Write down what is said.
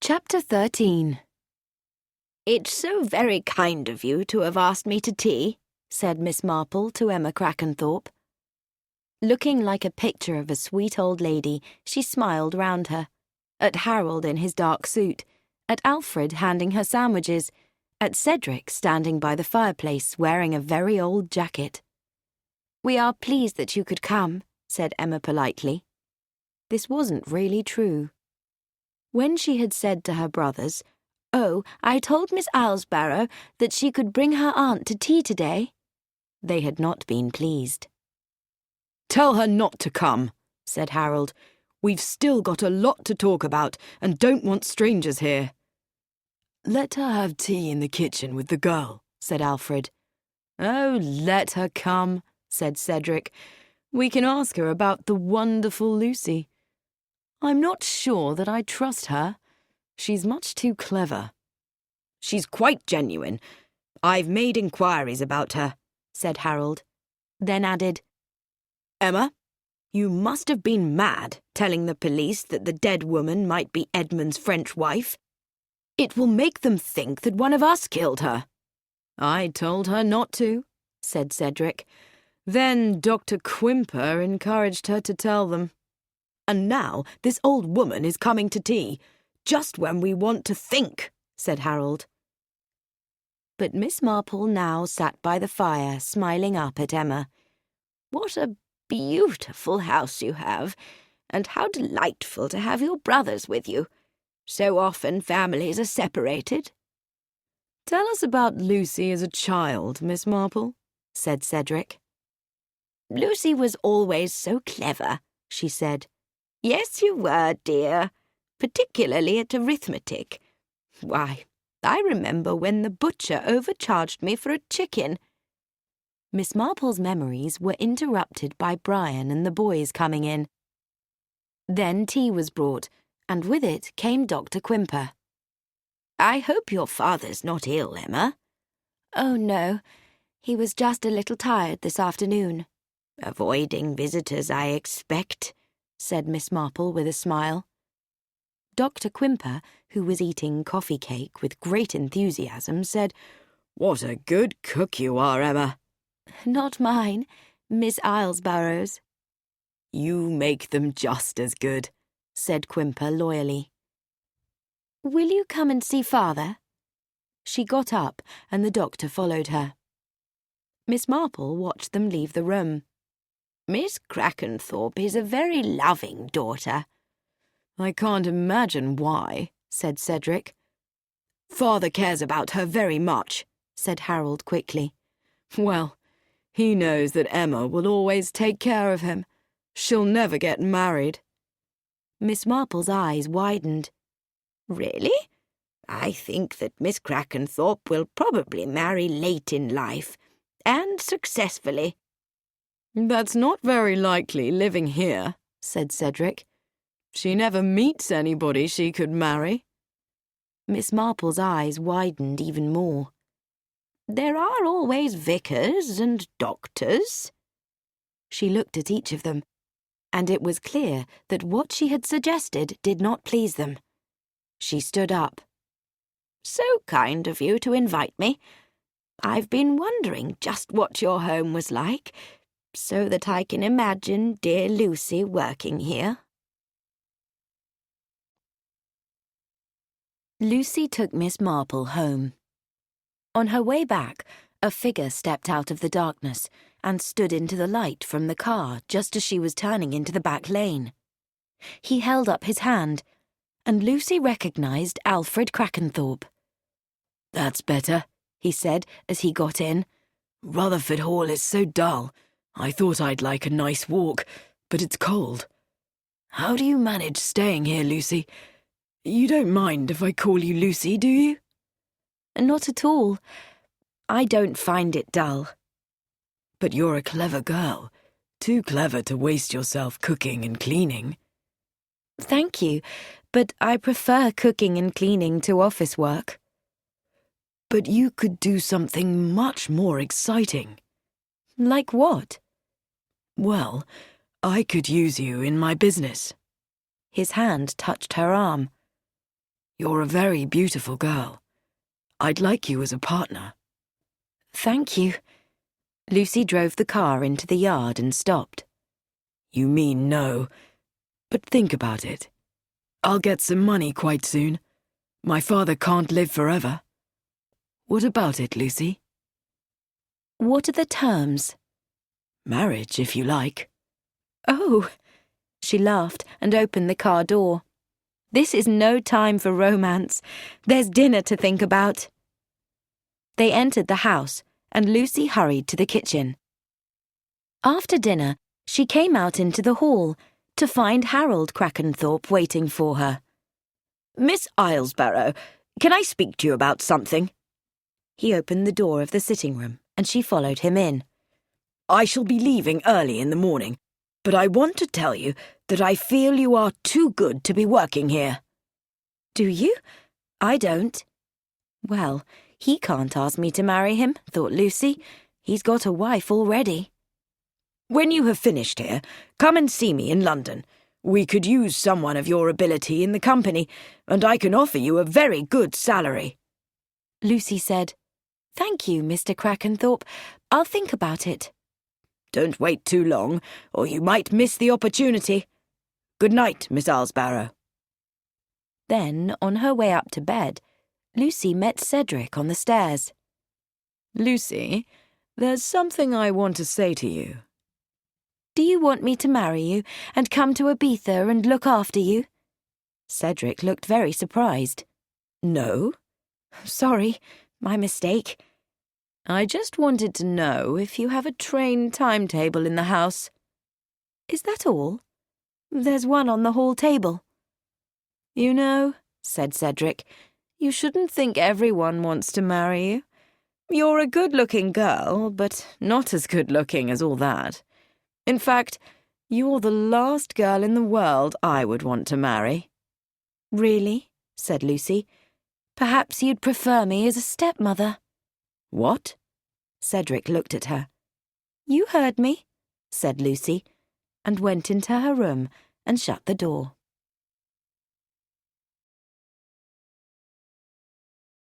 Chapter 13. "It's so very kind of you to have asked me to tea," said Miss Marple to Emma Crackenthorpe. Looking like a picture of a sweet old lady, she smiled round her. At Harold in his dark suit, at Alfred handing her sandwiches, at Cedric standing by the fireplace wearing a very old jacket. "We are pleased that you could come," said Emma politely. This wasn't really true. When she had said to her brothers, "Oh, I told Miss Islesbarrow that she could bring her aunt to tea today," they had not been pleased. "Tell her not to come," said Harold. "We've still got a lot to talk about and don't want strangers here." "Let her have tea in the kitchen with the girl," said Alfred. "Oh, let her come," said Cedric. "We can ask her about the wonderful Lucy. I'm not sure that I trust her. She's much too clever." "She's quite genuine. I've made inquiries about her," said Harold, then added, "Emma, you must have been mad telling the police that the dead woman might be Edmund's French wife. It will make them think that one of us killed her." "I told her not to," said Cedric. "Then Dr. Quimper encouraged her to tell them. "And now this old woman is coming to tea, just when we want to think," said Harold. But Miss Marple now sat by the fire, smiling up at Emma. "What a beautiful house you have, and how delightful to have your brothers with you. So often families are separated." "Tell us about Lucy as a child, Miss Marple," said Cedric. "Lucy was always so clever," she said. "Yes, you were, dear, particularly at arithmetic. Why, I remember when the butcher overcharged me for a chicken." Miss Marple's memories were interrupted by Brian and the boys coming in. Then tea was brought, and with it came Dr. Quimper. "I hope your father's not ill, Emma." "Oh, no. He was just a little tired this afternoon." "Avoiding visitors, I expect," said Miss Marple with a smile. Dr. Quimper, who was eating coffee cake with great enthusiasm, said, "What a good cook you are, Emma." "Not mine, Miss Islesbarrow's." "You make them just as good," said Quimper loyally. "Will you come and see Father?" She got up, and the doctor followed her. Miss Marple watched them leave the room. "Miss Crackenthorpe is a very loving daughter." "I can't imagine why," said Cedric. "Father cares about her very much," said Harold quickly. "Well, he knows that Emma will always take care of him. She'll never get married." Miss Marple's eyes widened. "Really? I think that Miss Crackenthorpe will probably marry late in life, and successfully." "That's not very likely living here," said Cedric. "She never meets anybody she could marry." Miss Marple's eyes widened even more. "There are always vicars and doctors." She looked at each of them, and it was clear that what she had suggested did not please them. She stood up. "So kind of you to invite me. I've been wondering just what your home was like, so that I can imagine dear Lucy working here." Lucy took Miss Marple home. On her way back, a figure stepped out of the darkness and stood into the light from the car just as she was turning into the back lane. He held up his hand, and Lucy recognized Alfred Crackenthorpe. "That's better," he said as he got in. "Rutherford Hall is so dull. I thought I'd like a nice walk, but it's cold. How do you manage staying here, Lucy? You don't mind if I call you Lucy, do you?" "Not at all. I don't find it dull." "But you're a clever girl. Too clever to waste yourself cooking and cleaning." "Thank you, but I prefer cooking and cleaning to office work." "But you could do something much more exciting." "Like what?" "Well, I could use you in my business." His hand touched her arm. You're a very beautiful girl. I'd like you as a partner. Thank you. Lucy drove the car into the yard and stopped. You mean no, but think about it. I'll get some money quite soon. My father can't live forever. What about it, Lucy? What are the terms? Marriage, if you like. Oh! She laughed and opened the car door. This is no time for romance. There's dinner to think about. They entered the house, and Lucy hurried to the kitchen. After dinner, she came out into the hall to find Harold Crackenthorpe waiting for her. Miss Islesborough, can I speak to you about something? He opened the door of the sitting room, and she followed him in. I shall be leaving early in the morning, but I want to tell you that I feel you are too good to be working here. Do you? I don't. Well, he can't ask me to marry him, thought Lucy. He's got a wife already. When you have finished here, come and see me in London. We could use someone of your ability in the company, and I can offer you a very good salary. Lucy said, Thank you, Mr. Crackenthorpe. I'll think about it. Don't wait too long, or you might miss the opportunity. Good night, Miss Islesborough. Then, on her way up to bed, Lucy met Cedric on the stairs. Lucy, there's something I want to say to you. Do you want me to marry you and come to Ibiza and look after you? Cedric looked very surprised. No. Sorry, my mistake. I just wanted to know if you have a train timetable in the house. Is that all? There's one on the hall table. You know, said Cedric, you shouldn't think everyone wants to marry you. You're a good-looking girl, but not as good-looking as all that. In fact, you're the last girl in the world I would want to marry. Really? Said Lucy. Perhaps you'd prefer me as a stepmother. What? Cedric looked at her. You heard me, said Lucy, and went into her room and shut the door.